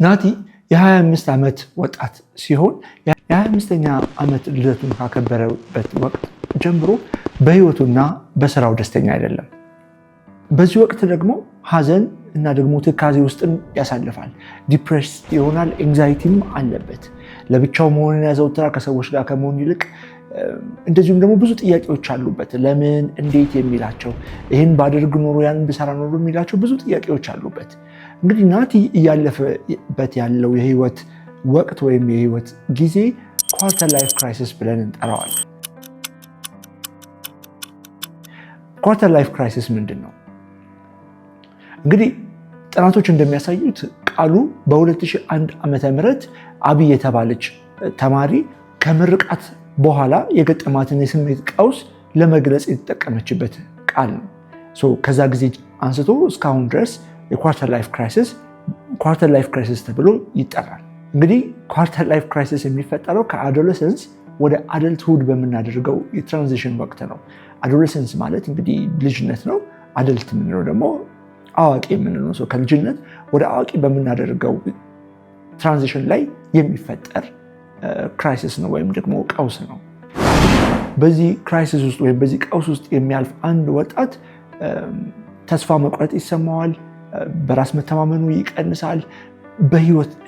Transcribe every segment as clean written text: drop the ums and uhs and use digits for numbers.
ናቲ የ25 ዓመት ወጣት ሲሆን የ25ኛ ዓመት ልደቱን ካከበረበት ወቅት ጀምሮ በህይወቱና በስራው ደስተኛ አይደለም። በዚህ ወቅት ደግሞ ሀዘን እና ደግሞ ትካዜ ውስጥም ያሳልፋል። ዲፕሬስድ ይሆናል። ኤንግዛይቲም አለበት። ለብቻው መሆንን ያዘውትራል ከሰዎች ጋር ከመሆን ይልቅ። እንደዚሁም ደግሞ ብዙ ጥያቄዎች አሉበት። ለምን፣ እንዴት የሚላቸው፣ ይህን ባደርግ ኖሮ ያን ብሰራ ኖሮ የሚላቸው ብዙ ጥያቄዎች አሉበት። እንግዲህ ናቲ እያለፈበት ያለው የህይወት ወቅት ወይም የህይወት ጊዜ ኳርተር ላይፍ ክራይሲስ ብለን እንጠራዋለን። ኳርተር ላይፍ ክራይሲስ ምንድን ነው? እንግዲህ ጥናቶች እንደሚያሳዩት ቃሉ በ2001 ዓመተ ምህረት አብይ የተባለች ተማሪ ከምርቃት በኋላ የገጠማትን የስሜት ቀውስ ለመግለጽ የተጠቀመችበት ቃል ነው። ከዛ ጊዜ አንስቶ እስካሁን ድረስ የኳርተር ላይፍ ክራይሲስ ተብሎ ይጠራል። እንግዲህ ኳርተር ላይፍ ክራይሲስ የሚፈጠረው ከአዶለሰንስ ወደ አደልትሁድ በምናደርገው የትራንዚሽን ወቅት ነው። አዶለሰንስ ማለት እንግዲህ ልጅነት ነው። አደልት የምንለው ደግሞ አዋቂ የምንለው ሰው ከልጅነት ወደ አዋቂ በምናደርገው ትራንዚሽን ላይ የሚፈጠር ክራይሲስ ነው ወይም ደግሞ ቀውስ ነው። በዚህ ክራይሲስ ውስጥ ወይም በዚህ ቀውስ ውስጥ የሚያልፍ አንድ ወጣት ተስፋ መቁረጥ ይሰማዋል። በራስ መተማመኑ ይቀንሳል።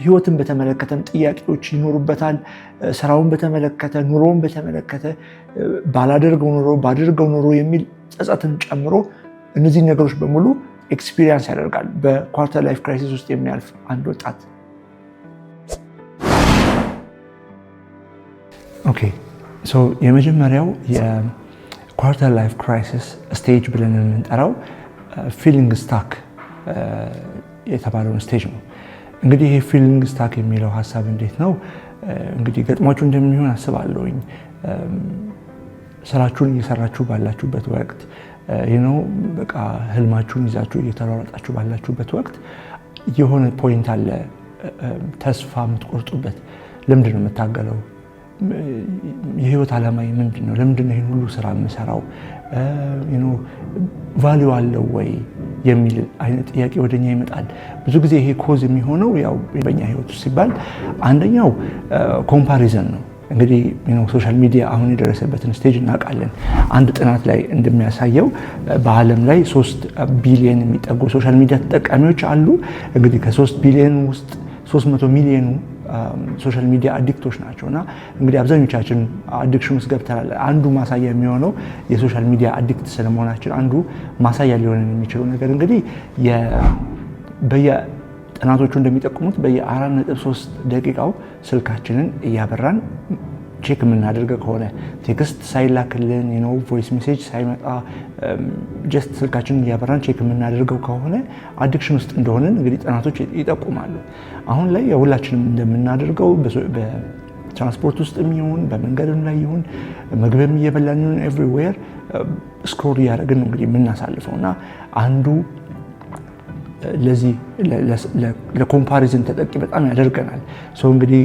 ህይወትን በተመለከተም ጥያቄዎች ይኖሩበታል። ስራውን በተመለከተ፣ ኑሮውን በተመለከተ ባደርገው ኖሮ የሚል ጸጸትን ጨምሮ እነዚህ ነገሮች በሙሉ ኤክስፒሪየንስ ያደርጋል በኳርተር ላይፍ ክራይሲስ ውስጥ የሚያልፍ አንድ ወጣት። የመጀመሪያው የኳርተር ላይፍ ክራይሲስ ስቴጅ ብለን የምንጠራው ፊሊንግ ስታክ የተባለውን ስቴጅ ነው። እንግዲህ ይሄ ፊሊንግ ስታክ የሚለው ሀሳብ እንዴት ነው? እንግዲህ ገጥሟችሁ እንደሚሆን አስባለሁኝ። ስራችሁን እየሰራችሁ ባላችሁበት ወቅት በቃ ህልማችሁን ይዛችሁ እየተሯሯጣችሁ ባላችሁበት ወቅት የሆነ ፖይንት አለ፣ ተስፋ የምትቆርጡበት። ለምንድን ነው የምታገለው? የህይወት ዓላማዬ ምንድን ነው? ለምንድን ነው ይህን ሁሉ ስራ የምሰራው? ቫሊዩ አለው ወይ የሚል አይነት ጥያቄ ወደኛ ይመጣል። ብዙ ጊዜ ይሄ ኮዝ የሚሆነው ያው በእኛ ህይወት ውስጥ ሲባል አንደኛው ኮምፓሪዘን ነው። እንግዲህ ሶሻል ሚዲያ አሁን የደረሰበትን ስቴጅ እናውቃለን። አንድ ጥናት ላይ እንደሚያሳየው በዓለም ላይ 3 ቢሊዮን የሚጠጉ ሶሻል ሚዲያ ተጠቃሚዎች አሉ። እንግዲህ ከ3 ቢሊዮን ውስጥ 300 ሚሊዮኑ ሶሻል ሚዲያ አዲክቶች ናቸው። እና እንግዲህ አብዛኞቻችን አዲክሽን ውስጥ ገብተናል። አንዱ ማሳያ የሚሆነው የሶሻል ሚዲያ አዲክት ስለመሆናችን አንዱ ማሳያ ሊሆን የሚችለው ነገር እንግዲህ ጥናቶቹ እንደሚጠቁሙት በየ4.3 ደቂቃው ስልካችንን እያበራን ቼክ የምናደርገው ከሆነ ቴክስት ሳይላክልን ቮይስ ሜሴጅ ሳይመጣ ጀስት ስልካችንን እያበራን ቼክ የምናደርገው ከሆነ አዲክሽን ውስጥ እንደሆነን እንግዲህ ጥናቶች ይጠቁማሉ። አሁን ላይ ሁላችንም እንደምናደርገው በትራንስፖርት ውስጥ ይሁን በመንገድም ላይ ይሁን ምግብም እየበላን ይሁን ኤቭሪዌር ስክሮል እያደረግን ነው እንግዲህ የምናሳልፈው እና አንዱ ለዚህ ለኮምፓሪዝን ተጠቂ በጣም ያደርገናል። እንግዲህ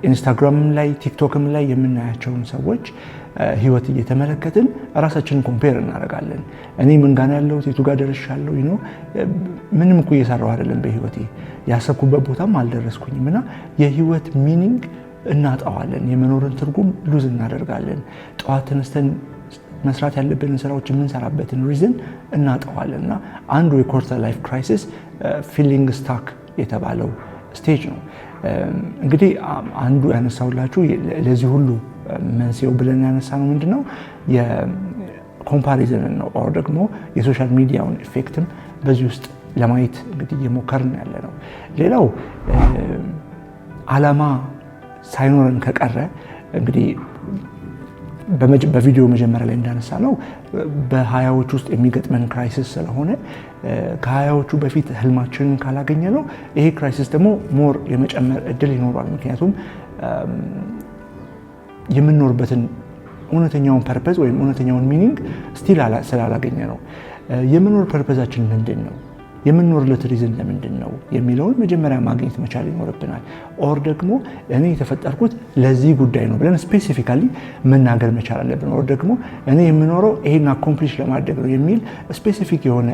ኢንስታግራምም ላይ ቲክቶክም ላይ የምናያቸውን ሰዎች ህይወት እየተመለከትን ራሳችንን ኮምፔር እናደርጋለን። እኔ ምን ጋር ያለሁት የቱ ጋር ደርሻለሁ? ምንም እኮ እየሰራሁ አይደለም በህይወቴ፣ ያሰብኩበት ቦታም አልደረስኩኝም እና የህይወት ሚኒንግ እናጣዋለን። የመኖርን ትርጉም ሉዝ እናደርጋለን። ጠዋት ተነስተን መስራት ያለብንን ስራዎች የምንሰራበትን ሪዝን እናጠዋለን እና አንዱ የኳርተር ላይፍ ክራይሲስ ፊሊንግ ስታክ የተባለው ስቴጅ ነው። እንግዲህ አንዱ ያነሳውላችሁ ለዚህ ሁሉ መንስኤው ብለን ያነሳ ነው ምንድነው የኮምፓሪዝን ነው። ኦር ደግሞ የሶሻል ሚዲያውን ኢፌክትም በዚህ ውስጥ ለማየት እንግዲህ እየሞከርን ያለ ነው። ሌላው ዓላማ ሳይኖረን ከቀረ እንግዲህ በቪዲዮ መጀመሪያ ላይ እንዳነሳ ነው በ20ዎቹ ውስጥ የሚገጥመን ክራይሲስ ስለሆነ ከ20ዎቹ በፊት ህልማችንን ካላገኘ ነው ይሄ ክራይሲስ ደግሞ ሞር የመጨመር እድል ይኖራል። ምክንያቱም የምንኖርበትን እውነተኛውን ፐርፐዝ ወይም እውነተኛውን ሚኒንግ ስቲል ስላላገኘ ነው። የምንኖር ፐርፐዛችን ምንድን ነው? የምንኖርለት ሪዝን ለምንድን ነው የሚለውን መጀመሪያ ማግኘት መቻል ይኖርብናል። ኦር ደግሞ እኔ የተፈጠርኩት ለዚህ ጉዳይ ነው ብለን ስፔሲፊካሊ መናገር መቻል አለብን። ኦር ደግሞ እኔ የምኖረው ይሄን አኮምፕሊሽ ለማድረግ ነው የሚል ስፔሲፊክ የሆነ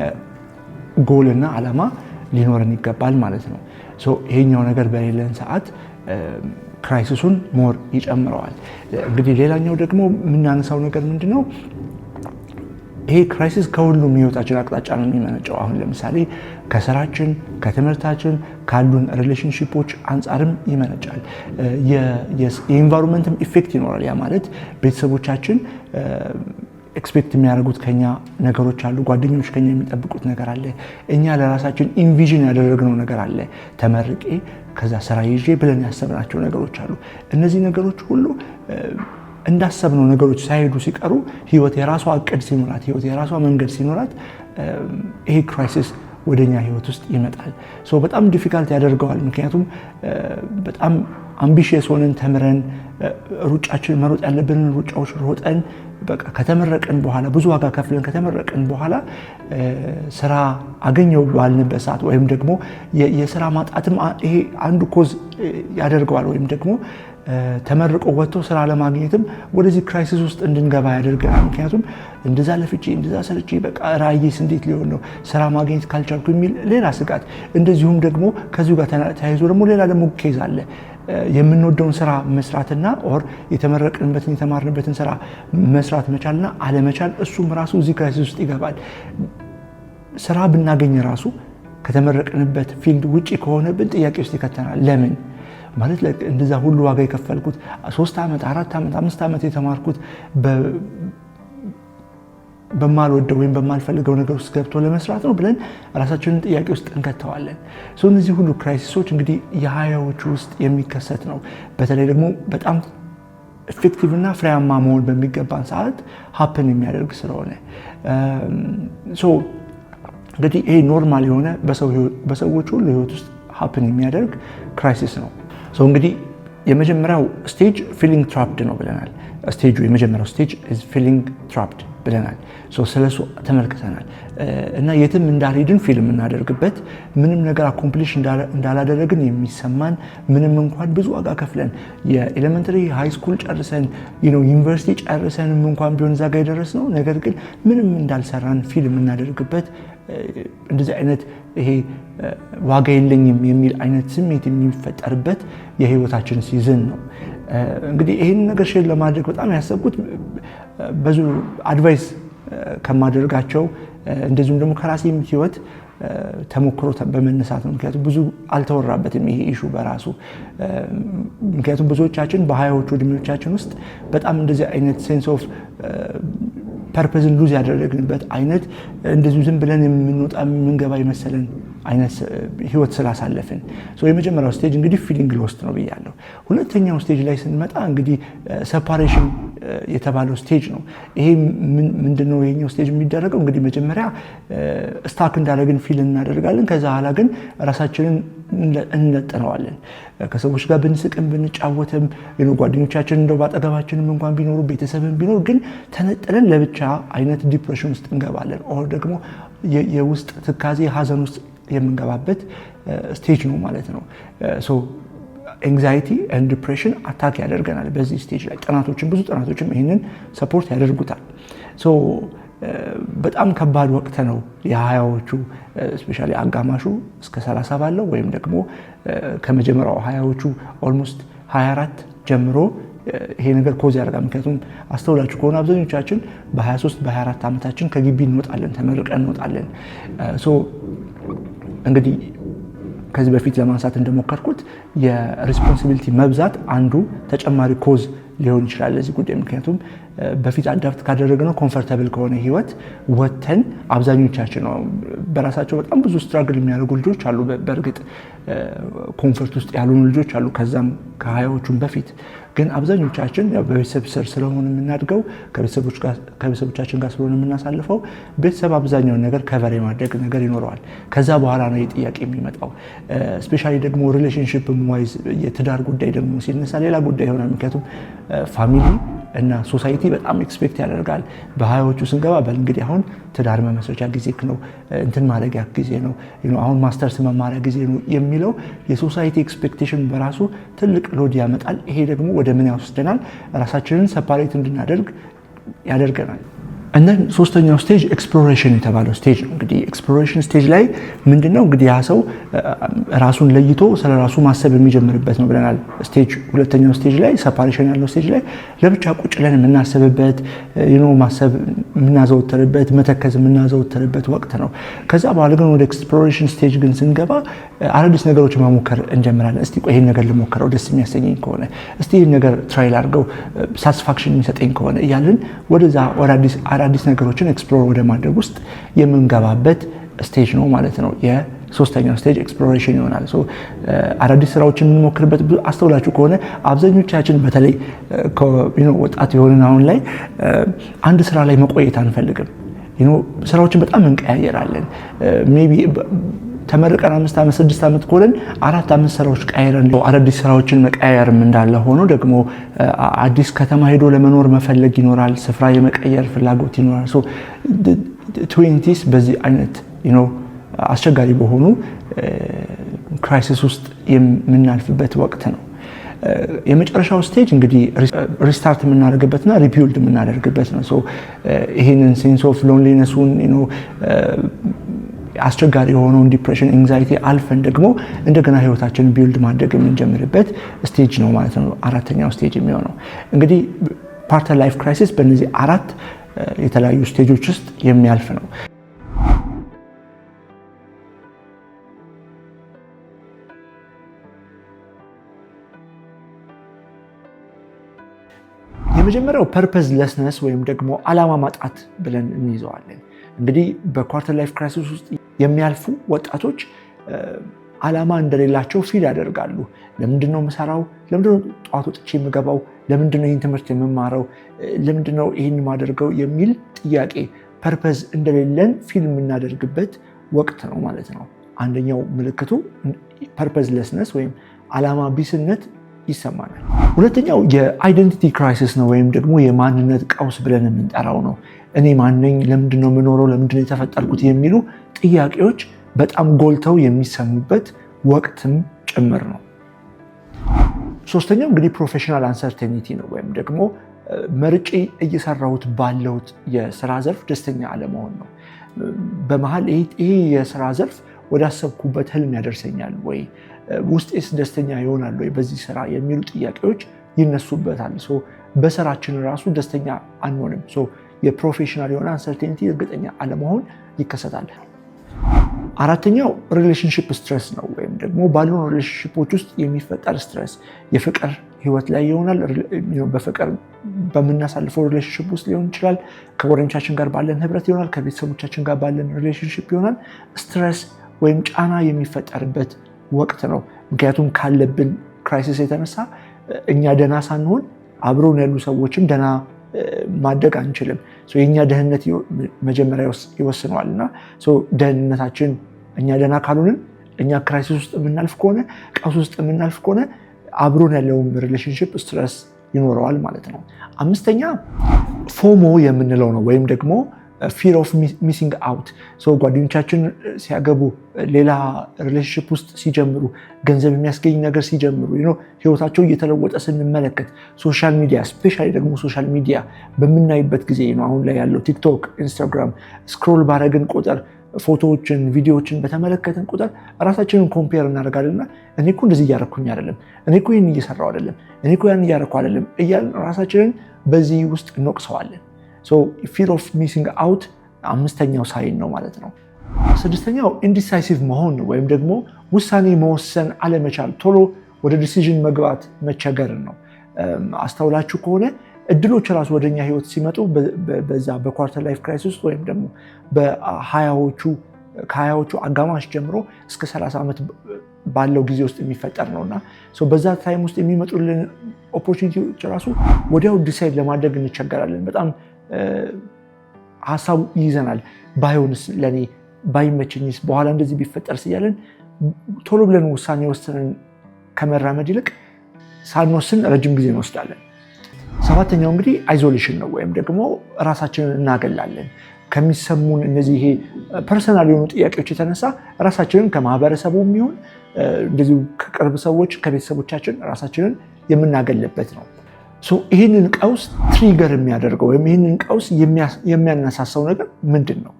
ጎልና ዓላማ ሊኖረን ይገባል ማለት ነው። ይሄኛው ነገር በሌለን ሰዓት ክራይሲሱን ሞር ይጨምረዋል። እንግዲህ ሌላኛው ደግሞ የምናነሳው ነገር ምንድነው? ይሄ ክራይሲስ ከሁሉም ህይወታችን አቅጣጫ ነው የሚመነጨው። አሁን ለምሳሌ ከስራችን፣ ከትምህርታችን፣ ካሉን ሪሌሽንሺፖች አንጻርም ይመነጫል። የኢንቫይሮንመንትም ኢፌክት ይኖራል። ያ ማለት ቤተሰቦቻችን ኤክስፔክት የሚያደርጉት ከኛ ነገሮች አሉ። ጓደኞች ከኛ የሚጠብቁት ነገር አለ። እኛ ለራሳችን ኢንቪዥን ያደረግነው ነገር አለ። ተመርቄ ከዛ ስራ ይዤ ብለን ያሰብናቸው ነገሮች አሉ። እነዚህ ነገሮች ሁሉ እንዳሰብነው ነገሮች ሳይሄዱ ሲቀሩ ህይወት የራሷ እቅድ ሲኖራት፣ ህይወት የራሷ መንገድ ሲኖራት ይሄ ክራይሲስ ወደኛ ህይወት ውስጥ ይመጣል። በጣም ዲፊካልት ያደርገዋል። ምክንያቱም በጣም አምቢሽየስ ሆነን ተምረን ሩጫችን መሮጥ ያለብንን ሩጫዎች ሮጠን በቃ ከተመረቅን በኋላ ብዙ ዋጋ ከፍለን ከተመረቅን በኋላ ስራ አገኘው ባልንበት ሰዓት ወይም ደግሞ የስራ ማጣትም ይሄ አንዱ ኮዝ ያደርገዋል። ወይም ደግሞ ተመርቆ ወጥቶ ስራ ለማግኘትም ወደዚህ ክራይሲስ ውስጥ እንድንገባ ያደርገናል። ምክንያቱም እንደዛ ለፍቼ እንደዛ ሰርቼ በቃ ራእዬስ እንዴት ሊሆን ነው ስራ ማግኘት ካልቻልኩ የሚል ሌላ ስጋት፣ እንደዚሁም ደግሞ ከዚሁ ጋር ተያይዞ ደግሞ ሌላ ደግሞ ኬዝ አለ። የምንወደውን ስራ መስራትና ኦር የተመረቅንበትን የተማርንበትን ስራ መስራት መቻልና አለመቻል እሱም ራሱ እዚህ ክራይሲስ ውስጥ ይገባል። ስራ ብናገኝ ራሱ ከተመረቅንበት ፊልድ ውጪ ከሆነብን ጥያቄ ውስጥ ይከተናል። ለምን ማለት እንደዛ ሁሉ ዋጋ የከፈልኩት 3 ዓመት 4 ዓመት 5 ዓመት የተማርኩት በማልወደው ወይም በማልፈልገው ነገር ውስጥ ገብቶ ለመስራት ነው ብለን ራሳችንን ጥያቄ ውስጥ እንከተዋለን። እነዚህ ሁሉ ክራይሲሶች እንግዲህ የሀያዎቹ ውስጥ የሚከሰት ነው። በተለይ ደግሞ በጣም ኤፌክቲቭ እና ፍሬያማ መሆን በሚገባን ሰዓት ሀፕን የሚያደርግ ስለሆነ እንግዲህ ይሄ ኖርማል የሆነ በሰዎች ሁሉ ህይወት ውስጥ ሀፕን የሚያደርግ ክራይሲስ ነው። እንግዲህ የመጀመሪያው ስቴጅ ፊሊንግ ትራፕድ ነው ብለናል። የመጀመሪያው ስቴጅ ፊሊንግ ትራፕድ ብለናል። ስለሱ ተመልክተናል እና የትም እንዳልሄድን ፊልም እናደርግበት ምንም ነገር አኮምፕሊሽ እንዳላደረግን የሚሰማን ምንም እንኳን ብዙ ዋጋ ከፍለን የኤሌመንተሪ ሃይ ስኩል ጨርሰን ዩኒቨርሲቲ ጨርሰንም እንኳን ቢሆን እዛ ጋር የደረስነው ነገር ግን ምንም እንዳልሰራን ፊልም እናደርግበት እንደዚህ አይነት ይሄ ዋጋ የለኝም የሚል አይነት ስሜት የሚፈጠርበት የህይወታችን ሲዝን ነው። እንግዲህ ይሄን ነገር ሼር ለማድረግ በጣም ያሰብኩት ብዙ አድቫይስ ከማደርጋቸው እንደዚሁም ደግሞ ከራሴም ህይወት ተሞክሮ በመነሳት ነው። ምክንያቱም ብዙ አልተወራበትም ይሄ ኢሹ በራሱ። ምክንያቱም ብዙዎቻችን በሀያዎቹ እድሜዎቻችን ውስጥ በጣም እንደዚህ አይነት ሴንስ ኦፍ ፐርፐዝን ሉዝ ያደረግንበት አይነት እንደዚሁ ዝም ብለን የምንወጣ የምንገባ የመሰለን አይነት ህይወት ስላሳለፍን የመጀመሪያው ስቴጅ እንግዲህ ፊሊንግ ሎስት ነው ብያለሁ። ሁለተኛው ስቴጅ ላይ ስንመጣ እንግዲህ ሰፓሬሽን የተባለው ስቴጅ ነው። ይሄ ምንድነው? ይሄኛው ስቴጅ የሚደረገው እንግዲህ መጀመሪያ ስታክ እንዳደረግን ፊል እናደርጋለን። ከዛ ኋላ ግን ራሳችንን እንለጥነዋለን። ከሰዎች ጋር ብንስቅም ብንጫወትም ጓደኞቻችን እንደው ባጠገባችንም እንኳን ቢኖሩ ቤተሰብም ቢኖር ግን ተነጥለን ለብቻ አይነት ዲፕሬሽን ውስጥ እንገባለን። ኦር ደግሞ የውስጥ ትካዜ ሀዘን ውስጥ የምንገባበት ስቴጅ ነው ማለት ነው። ኤንግዛይቲ ኤንድ ዲፕሬሽን አታክ ያደርገናል በዚህ ስቴጅ ላይ። ብዙ ጥናቶችም ይህንን ሰፖርት ያደርጉታል። በጣም ከባድ ወቅት ነው የሀያዎቹ ስፔሻሊ አጋማሹ እስከ 30 ባለው ወይም ደግሞ ከመጀመሪያው ሀያዎቹ ኦልሞስት 24 ጀምሮ ይሄ ነገር ኮዝ ያደርጋል። ምክንያቱም አስተውላችሁ ከሆነ አብዛኞቻችን በ23 በ24 ዓመታችን ከግቢ እንወጣለን፣ ተመርቀን እንወጣለን። እንግዲህ ከዚህ በፊት ለማንሳት እንደሞከርኩት የሪስፖንሲቢሊቲ መብዛት አንዱ ተጨማሪ ኮዝ ሊሆን ይችላል ለዚህ ጉዳይ። ምክንያቱም በፊት አዳፕት ካደረግነው ኮምፎርታብል ከሆነ ህይወት ወተን አብዛኞቻችን ነው በራሳቸው በጣም ብዙ ስትራግል የሚያደርጉ ልጆች አሉ። በእርግጥ ኮምፎርት ውስጥ ያሉን ልጆች አሉ ከዛም ከሀያዎቹም በፊት። ግን አብዛኞቻችን በቤተሰብ ስር ስለሆነ የምናድገው ከቤተሰቦቻችን ጋር ስለሆነ የምናሳልፈው ቤተሰብ አብዛኛውን ነገር ከቨር የማድረግ ነገር ይኖረዋል። ከዛ በኋላ ነው የጥያቄ የሚመጣው። ስፔሻሊ ደግሞ ሪሌሽንሺፕ ዋይዝ የትዳር ጉዳይ ደግሞ ሲነሳ ሌላ ጉዳይ ይሆናል። ምክንያቱም ፋሚሊ እና ሶሳይቲ በጣም ኤክስፔክት ያደርጋል። በሀያዎቹ ስንገባ እንግዲህ አሁን ትዳር መመስረቻ ጊዜ ነው፣ እንትን ማድረጊያ ጊዜ ነው፣ አሁን ማስተርስ መማሪያ ጊዜ ነው የሚለው የሶሳይቲ ኤክስፔክቴሽን በራሱ ትልቅ ሎድ ያመጣል። ይሄ ደግሞ ወደ ምን ያወስደናል? ራሳችንን ሰፓሬት እንድናደርግ ያደርገናል። እና ሶስተኛው ስቴጅ ኤክስፕሎሬሽን የተባለው ስቴጅ ነው። እንግዲህ ኤክስፕሎሬሽን ስቴጅ ላይ ምንድነው እንግዲህ ያ ሰው ራሱን ለይቶ ስለ ራሱ ማሰብ የሚጀምርበት ነው ብለናል። ሁለተኛው ስቴጅ ላይ ሰፓሬሽን ያለው ስቴጅ ላይ ለብቻ ቁጭ ብለን የምናስብበት ማሰብ የምናዘወተርበት መተከዝ የምናዘወተርበት ወቅት ነው። ከዛ በኋላ ግን ወደ ኤክስፕሎሬሽን ስቴጅ ግን ስንገባ አዳዲስ ነገሮች መሞከር እንጀምራለን። እስቲ ቆይ ይሄን ነገር ልሞክረው፣ ደስ የሚያሰኘኝ ከሆነ እስቲ ይሄን ነገር ትራይል አድርገው ሳቲስፋክሽን የሚሰጠኝ ከሆነ እያልን ወደዛ አዳዲስ ነገሮችን ኤክስፕሎር ወደ ማድረግ ውስጥ የምንገባበት ስቴጅ ነው ማለት ነው። የሶስተኛው ስቴጅ ኤክስፕሎሬሽን ይሆናል። አዳዲስ ስራዎችን የምንሞክርበት አስተውላችሁ ከሆነ አብዛኞቻችን በተለይ ወጣት የሆንን አሁን ላይ አንድ ስራ ላይ መቆየት አንፈልግም። ስራዎችን በጣም እንቀያየራለን። ሜይ ቢ ተመርቀን 5 ዓመት 6 ዓመት ከሆነን 4-5 ስራዎች ቀያየረን አዳዲስ ስራዎችን መቀያየርም እንዳለ ሆኖ ደግሞ አዲስ ከተማ ሄዶ ለመኖር መፈለግ ይኖራል። ስፍራ የመቀየር ፍላጎት ይኖራል። 20s በዚህ አይነት አስቸጋሪ በሆኑ ክራይሲስ ውስጥ የምናልፍበት ወቅት ነው። የመጨረሻው ስቴጅ እንግዲህ ሪስታርት የምናደርግበትና ሪቢልድ የምናደርግበት ነው። ይህንን ሴንስ ኦፍ ሎንሊነሱን አስቸጋሪ የሆነውን ዲፕሬሽን ኤንግዛይቲ አልፈን ደግሞ እንደገና ህይወታችንን ቢልድ ማድረግ የምንጀምርበት ስቴጅ ነው ማለት ነው። አራተኛው ስቴጅ የሚሆነው እንግዲህ ኳርተር ላይፍ ክራይሲስ በእነዚህ 4 የተለያዩ ስቴጆች ውስጥ የሚያልፍ ነው። የመጀመሪያው ፐርፐዝለስነስ ወይም ደግሞ ዓላማ ማጣት ብለን እንይዘዋለን። እንግዲህ በኳርተር ላይፍ ክራይሲስ ውስጥ የሚያልፉ ወጣቶች ዓላማ እንደሌላቸው ፊል ያደርጋሉ። ለምንድነው የምሰራው? ለምንድነው ጠዋት ወጥቼ የምገባው? ለምንድነው ይህን ትምህርት የምማረው? ለምንድነው ይህን የማደርገው የሚል ጥያቄ ፐርፐዝ እንደሌለን ፊል የምናደርግበት ወቅት ነው ማለት ነው። አንደኛው ምልክቱ ፐርፐዝለስነስ ወይም ዓላማ ቢስነት ይሰማናል። ሁለተኛው የአይደንቲቲ ክራይሲስ ነው ወይም ደግሞ የማንነት ቀውስ ብለን የምንጠራው ነው። እኔ ማነኝ? ለምንድነው የምኖረው? ለምንድነው የተፈጠርኩት? የሚሉ ጥያቄዎች በጣም ጎልተው የሚሰሙበት ወቅትም ጭምር ነው። ሶስተኛው እንግዲህ ፕሮፌሽናል አንሰርቴኒቲ ነው ወይም ደግሞ መርጬ እየሰራሁት ባለሁት የስራ ዘርፍ ደስተኛ አለመሆን ነው። በመሃል ይሄ የስራ ዘርፍ ወዳሰብኩበት ህልም ያደርሰኛል ወይ? ውስጤስ ደስተኛ ይሆናል ወይ በዚህ ስራ? የሚሉ ጥያቄዎች ይነሱበታል። በስራችን ራሱ ደስተኛ አንሆንም። የፕሮፌሽናል የሆነ አንሰርቴኒቲ እርግጠኛ አለመሆን ይከሰታል። አራተኛው ሪሌሽንሽፕ ስትረስ ነው ወይም ደግሞ ባሉ ሪሌሽንሽፖች ውስጥ የሚፈጠር ስትረስ የፍቅር ህይወት ላይ ይሆናል። በፍቅር በምናሳልፈው ሪሌሽንሽፕ ውስጥ ሊሆን ይችላል። ከጓደኞቻችን ጋር ባለን ህብረት ይሆናል። ከቤተሰቦቻችን ጋር ባለን ሪሌሽንሽፕ ይሆናል። ስትረስ ወይም ጫና የሚፈጠርበት ወቅት ነው። ምክንያቱም ካለብን ክራይሲስ የተነሳ እኛ ደህና ሳንሆን አብረውን ያሉ ሰዎችም ደህና ማደግ አንችልም። የእኛ ደህንነት መጀመሪያ ይወስነዋል እና ደህንነታችን እኛ ደህና ካልሆንን እኛ ክራይሲስ ውስጥ የምናልፍ ከሆነ ቀውስ ውስጥ የምናልፍ ከሆነ አብሮን ያለውን ሪሌሽንሽፕ ስትረስ ይኖረዋል ማለት ነው። አምስተኛ ፎሞ የምንለው ነው ወይም ደግሞ ፊር ኦፍ ሚሲንግ አውት። ጓደኞቻችን ሲያገቡ፣ ሌላ ሪሌሽንሽፕ ውስጥ ሲጀምሩ፣ ገንዘብ የሚያስገኝ ነገር ሲጀምሩ፣ ህይወታቸው እየተለወጠ ስንመለከት ሶሻል ሚዲያ ስፔሻሊ ደግሞ ሶሻል ሚዲያ በምናይበት ጊዜ ነው አሁን ላይ ያለው ቲክቶክ፣ ኢንስታግራም ስክሮል ባረግን ቁጥር ፎቶዎችን፣ ቪዲዮዎችን በተመለከትን ቁጥር ራሳችንን ኮምፔር እናደርጋለንና እኔ እኮ እንደዚህ እያደረኩኝ አይደለም፣ እኔ እኮ ይህን እየሰራው አይደለም፣ እኔ እኮ ያን እያደረኩ አይደለም እያልን ራሳችንን በዚህ ውስጥ እንወቅሰዋለን። ፊር ኦፍ ሚሲንግ አውት አምስተኛው ሳይን ነው ማለት ነው። ስድስተኛው ኢንዲሳይሲቭ መሆን ወይም ደግሞ ውሳኔ መወሰን አለመቻል፣ ቶሎ ወደ ዲሲዥን መግባት መቸገርን ነው። አስተውላችሁ ከሆነ እድሎች ራሱ ወደኛ ህይወት ሲመጡ በዛ በኳርተር ላይፍ ክራይሲስ ወይም ደግሞ ከሀያዎቹ አጋማሽ ጀምሮ እስከ 30 ዓመት ባለው ጊዜ ውስጥ የሚፈጠር ነውና በዛ ታይም ውስጥ የሚመጡልን ኦፖርቹኒቲዎች ራሱ ወዲያው ዲሳይድ ለማድረግ እንቸገራለን። በጣም ሀሳቡ ይይዘናል። ባይሆንስ፣ ለኔ ባይመችኝስ፣ በኋላ እንደዚህ ቢፈጠርስ እያለን ቶሎ ብለን ውሳኔ ወስነን ከመራመድ ይልቅ ሳንወስን ረጅም ጊዜ እንወስዳለን። ሰባተኛው እንግዲህ አይዞሌሽን ነው ወይም ደግሞ ራሳችንን እናገላለን። ከሚሰሙን እነዚህ ይሄ ፐርሰናል የሆኑ ጥያቄዎች የተነሳ ራሳችንን ከማህበረሰቡ የሚሆን እንደዚሁ ከቅርብ ሰዎች ከቤተሰቦቻችን ራሳችንን የምናገልበት ነው። ይህንን ቀውስ ትሪገር የሚያደርገው ወይም ይህንን ቀውስ የሚያነሳሳው ነገር ምንድን ነው?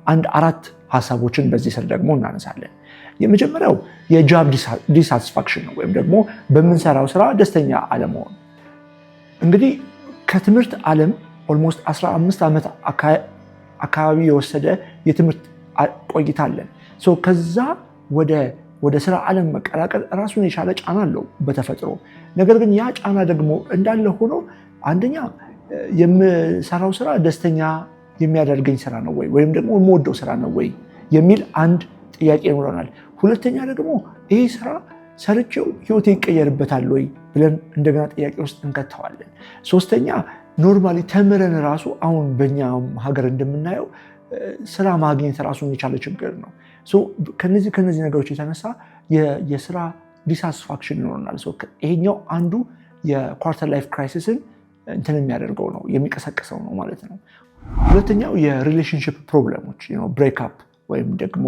አንድ 4 ሀሳቦችን በዚህ ስር ደግሞ እናነሳለን። የመጀመሪያው የጃብ ዲሳቲስፋክሽን ነው፣ ወይም ደግሞ በምንሰራው ስራ ደስተኛ አለመሆን። እንግዲህ ከትምህርት ዓለም ኦልሞስት 15 ዓመት አካባቢ የወሰደ የትምህርት ቆይታ አለን። ከዛ ወደ ስራ ዓለም መቀላቀል ራሱን የቻለ ጫና አለው በተፈጥሮ። ነገር ግን ያ ጫና ደግሞ እንዳለ ሆኖ አንደኛ የምሰራው ስራ ደስተኛ የሚያደርገኝ ስራ ነው ወይ ወይም ደግሞ የምወደው ስራ ነው ወይ የሚል አንድ ጥያቄ ይኖረናል። ሁለተኛ ደግሞ ይህ ስራ ሰርቼው ህይወቴ ይቀየርበታል ወይ ብለን እንደገና ጥያቄ ውስጥ እንከተዋለን። ሶስተኛ ኖርማሊ ተምረን ራሱ አሁን በእኛ ሀገር እንደምናየው ስራ ማግኘት ራሱን የቻለ ችግር ነው። ከነዚህ ነገሮች የተነሳ የስራ ዲሳቲስፋክሽን ይኖረናል። ይሄኛው አንዱ የኳርተር ላይፍ ክራይሲስን እንትን የሚያደርገው ነው የሚቀሰቅሰው ነው ማለት ነው። ሁለተኛው የሪሌሽንሽፕ ፕሮብለሞች ብሬክአፕ ወይም ደግሞ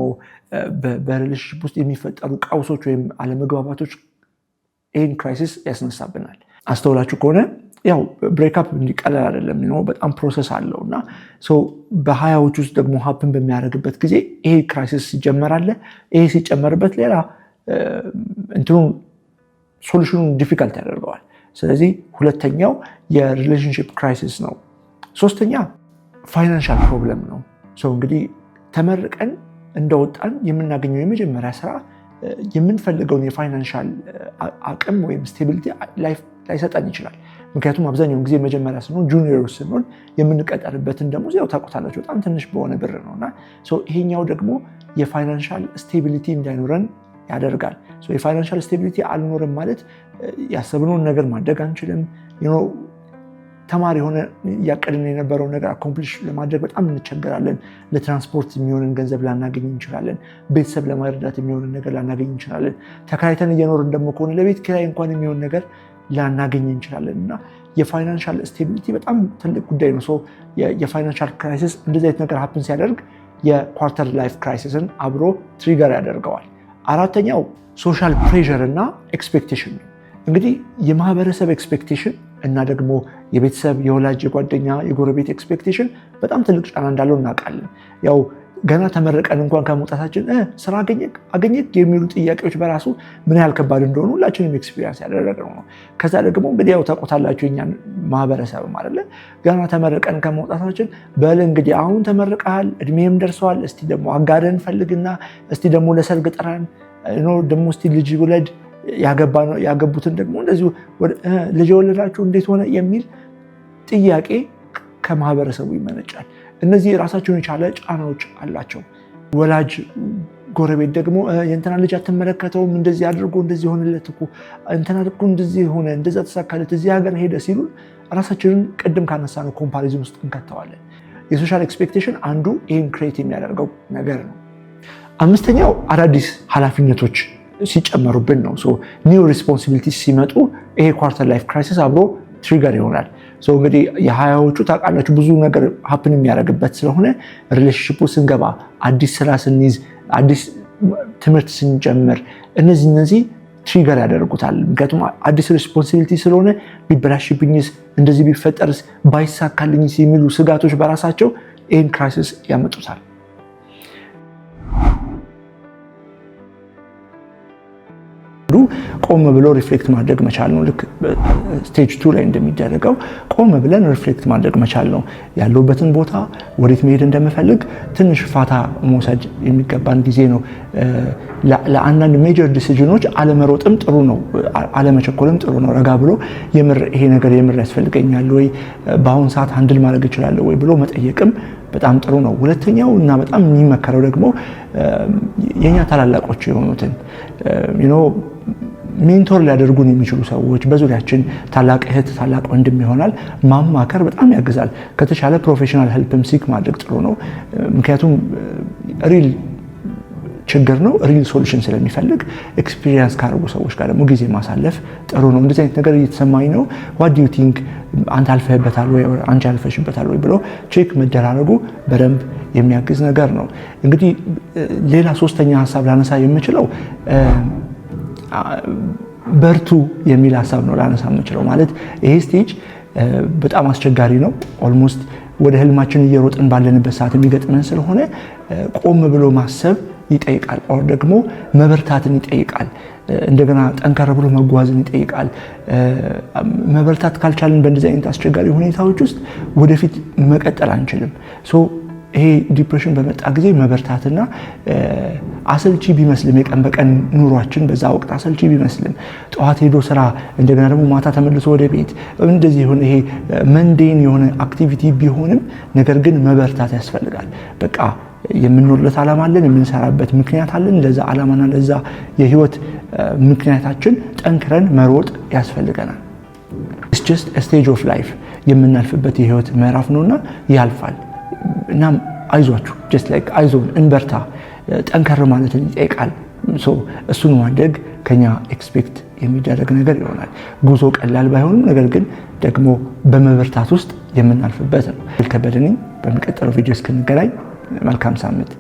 በሪሌሽንሽፕ ውስጥ የሚፈጠሩ ቀውሶች ወይም አለመግባባቶች ይህን ክራይሲስ ያስነሳብናል። አስተውላችሁ ከሆነ ያው ብሬክአፕ እንዲቀለል አይደለም፣ በጣም ፕሮሰስ አለው እና በ20ዎች ውስጥ ደግሞ ሀፕን በሚያደርግበት ጊዜ ይሄ ክራይሲስ ይጀመራል። ይሄ ሲጨመርበት ሌላ እንትኑ ሶሉሽኑን ዲፊካልት ያደርገዋል። ስለዚህ ሁለተኛው የሪሌሽንሽፕ ክራይሲስ ነው። ሶስተኛ ፋይናንሻል ፕሮብለም ነው። እንግዲህ ተመርቀን እንደወጣን የምናገኘው የመጀመሪያ ስራ የምንፈልገውን የፋይናንሻል አቅም ወይም ስቴቢሊቲ ላይሰጠን ይችላል። ምክንያቱም አብዛኛውን ጊዜ መጀመሪያ ስንሆን ጁኒየሮች ስንሆን የምንቀጠርበትን ደሞዝ ያው ታውቁታላችሁ በጣም ትንሽ በሆነ ብር ነው እና ይሄኛው ደግሞ የፋይናንሻል ስቴቢሊቲ እንዳይኖረን ያደርጋል። የፋይናንሻል ስቴቢሊቲ አልኖርም ማለት ያሰብነውን ነገር ማድረግ አንችልም። ተማሪ ሆነ እያቀድን የነበረውን ነገር አኮምፕሊሽ ለማድረግ በጣም እንቸገራለን። ለትራንስፖርት የሚሆንን ገንዘብ ላናገኝ እንችላለን። ቤተሰብ ለመርዳት የሚሆንን ነገር ላናገኝ እንችላለን። ተከራይተን እየኖርን ደግሞ ከሆነ ለቤት ኪራይ እንኳን የሚሆን ነገር ላናገኝ እንችላለን እና የፋይናንሻል ስቴቢሊቲ በጣም ትልቅ ጉዳይ ነው። የፋይናንሻል ክራይሲስ እንደዚህ አይነት ነገር ሀፕን ሲያደርግ የኳርተር ላይፍ ክራይሲስን አብሮ ትሪገር ያደርገዋል። አራተኛው ሶሻል ፕሬዠር እና ኤክስፔክቴሽን ነው። እንግዲህ የማህበረሰብ ኤክስፔክቴሽን እና ደግሞ የቤተሰብ፣ የወላጅ፣ የጓደኛ፣ የጎረቤት ኤክስፔክቴሽን በጣም ትልቅ ጫና እንዳለው እናውቃለን። ያው ገና ተመረቀን እንኳን ከመውጣታችን ስራ አገኘክ የሚሉ ጥያቄዎች በራሱ ምን ያህል ከባድ እንደሆኑ ሁላችንም ኤክስፒሪየንስ ያደረግነው ነው። ከዛ ደግሞ እንግዲህ ያው ታውቁታላችሁ የኛን ማህበረሰብ ማለት ገና ተመረቀን ከመውጣታችን በል እንግዲህ አሁን ተመርቀሃል፣ እድሜም ደርሰዋል፣ እስቲ ደግሞ አጋደን ፈልግና እስቲ ደግሞ ለሰርግ ጥራን ደግሞ እስቲ ልጅ ውለድ፣ ያገቡትን ደግሞ እንደዚሁ ልጅ የወለዳችሁ እንዴት ሆነ የሚል ጥያቄ ከማህበረሰቡ ይመነጫል። እነዚህ ራሳቸውን የቻለ ጫናዎች አላቸው። ወላጅ፣ ጎረቤት ደግሞ የእንትና ልጅ አትመለከተውም፣ እንደዚህ አድርጎ እንደዚህ ሆነለት እኮ እንትና እኮ እንደዚህ ሆነ፣ እንደዛ ተሳካለት፣ እዚህ ሀገር ሄደ ሲሉ ራሳችንን ቅድም ካነሳነው ኮምፓሪዝን ውስጥ እንከተዋለን። የሶሻል ኤክስፔክቴሽን አንዱ ይህን ክሬት የሚያደርገው ነገር ነው። አምስተኛው አዳዲስ ኃላፊነቶች ሲጨመሩብን ነው። ኒው ሪስፖንሲቢሊቲ ሲመጡ ይሄ ኳርተር ላይፍ ክራይሲስ አብሮ ትሪገር ይሆናል። እንግዲህ የ20ዎቹ ታውቃላችሁ ብዙ ነገር ሀፕን የሚያደርግበት ስለሆነ ሪሌሽንሺፑ ስንገባ፣ አዲስ ስራ ስንይዝ፣ አዲስ ትምህርት ስንጀምር እነዚህ ትሪገር ያደርጉታል። ምክንያቱም አዲስ ሪስፖንሲቢሊቲ ስለሆነ ቢበላሽብኝስ፣ እንደዚህ ቢፈጠርስ፣ ባይሳካልኝስ የሚሉ ስጋቶች በራሳቸው ይህን ክራይሲስ ያመጡታል። ቆም ብሎ ሪፍሌክት ማድረግ መቻል ነው። ልክ ስቴጅ 2 ላይ እንደሚደረገው ቆም ብለን ሪፍሌክት ማድረግ መቻል ነው። ያለውበትን ቦታ ወዴት መሄድ እንደምፈልግ ትንሽ ፋታ መውሰድ የሚገባን ጊዜ ነው። ለአንዳንድ ሜጀር ዲሲዥኖች አለመሮጥም ጥሩ ነው፣ አለመቸኮልም ጥሩ ነው። ረጋ ብሎ ይሄ ነገር የምር ያስፈልገኛል ወይ፣ በአሁን ሰዓት ሃንድል ማድረግ እችላለሁ ወይ ብሎ መጠየቅም በጣም ጥሩ ነው። ሁለተኛው እና በጣም የሚመከረው ደግሞ የኛ ታላላቆች የሆኑትን ሜንቶር ሊያደርጉን የሚችሉ ሰዎች በዙሪያችን ታላቅ እህት፣ ታላቅ ወንድም ይሆናል ማማከር በጣም ያግዛል። ከተቻለ ፕሮፌሽናል ሄልፕም ሲክ ማድረግ ጥሩ ነው። ምክንያቱም ሪል ችግር ነው፣ ሪል ሶሉሽን ስለሚፈልግ ኤክስፒሪየንስ ካደረጉ ሰዎች ጋር ደግሞ ጊዜ ማሳለፍ ጥሩ ነው። እንደዚህ አይነት ነገር እየተሰማኝ ነው፣ ዋት ዱ ዩ ቲንክ፣ አንተ አልፈህበታል ወይ አንቺ አልፈሽበታል ወይ ብሎ ቼክ መደራረጉ በደንብ የሚያግዝ ነገር ነው። እንግዲህ ሌላ ሶስተኛ ሀሳብ ላነሳ የምችለው በርቱ የሚል ሀሳብ ነው ላነሳ የምችለው። ማለት ይሄ ስቴጅ በጣም አስቸጋሪ ነው። ኦልሞስት ወደ ህልማችን እየሮጥን ባለንበት ሰዓት የሚገጥመን ስለሆነ ቆም ብሎ ማሰብ ይጠይቃል። ኦር ደግሞ መበርታትን ይጠይቃል። እንደገና ጠንከር ብሎ መጓዝን ይጠይቃል። መበርታት ካልቻልን በእንደዚህ አይነት አስቸጋሪ ሁኔታዎች ውስጥ ወደፊት መቀጠል አንችልም። ይሄ ዲፕሬሽን በመጣ ጊዜ መበርታትና አሰልቺ ቢመስልም የቀን በቀን ኑሯችን በዛ ወቅት አሰልቺ ቢመስልም ጠዋት ሄዶ ስራ እንደገና ደግሞ ማታ ተመልሶ ወደ ቤት እንደዚህ የሆነ ይሄ መንዴን የሆነ አክቲቪቲ ቢሆንም ነገር ግን መበርታት ያስፈልጋል። በቃ የምንኖርለት ዓላማ አለን፣ የምንሰራበት ምክንያት አለን። ለዛ ዓላማና ለዛ የህይወት ምክንያታችን ጠንክረን መሮጥ ያስፈልገናል። it's just a stage of life የምናልፍበት የህይወት ምዕራፍ ነውና ያልፋል። እና አይዟችሁ just like አይዞን እንበርታ ጠንከር ማለትን ይጠይቃል። እሱን ማድረግ ከኛ ኤክስፔክት የሚደረግ ነገር ይሆናል። ጉዞ ቀላል ባይሆንም ነገር ግን ደግሞ በመበርታት ውስጥ የምናልፍበት ነው። ከበደኝ በሚቀጥለው ቪዲዮ እስክንገናኝ መልካም ሳምንት።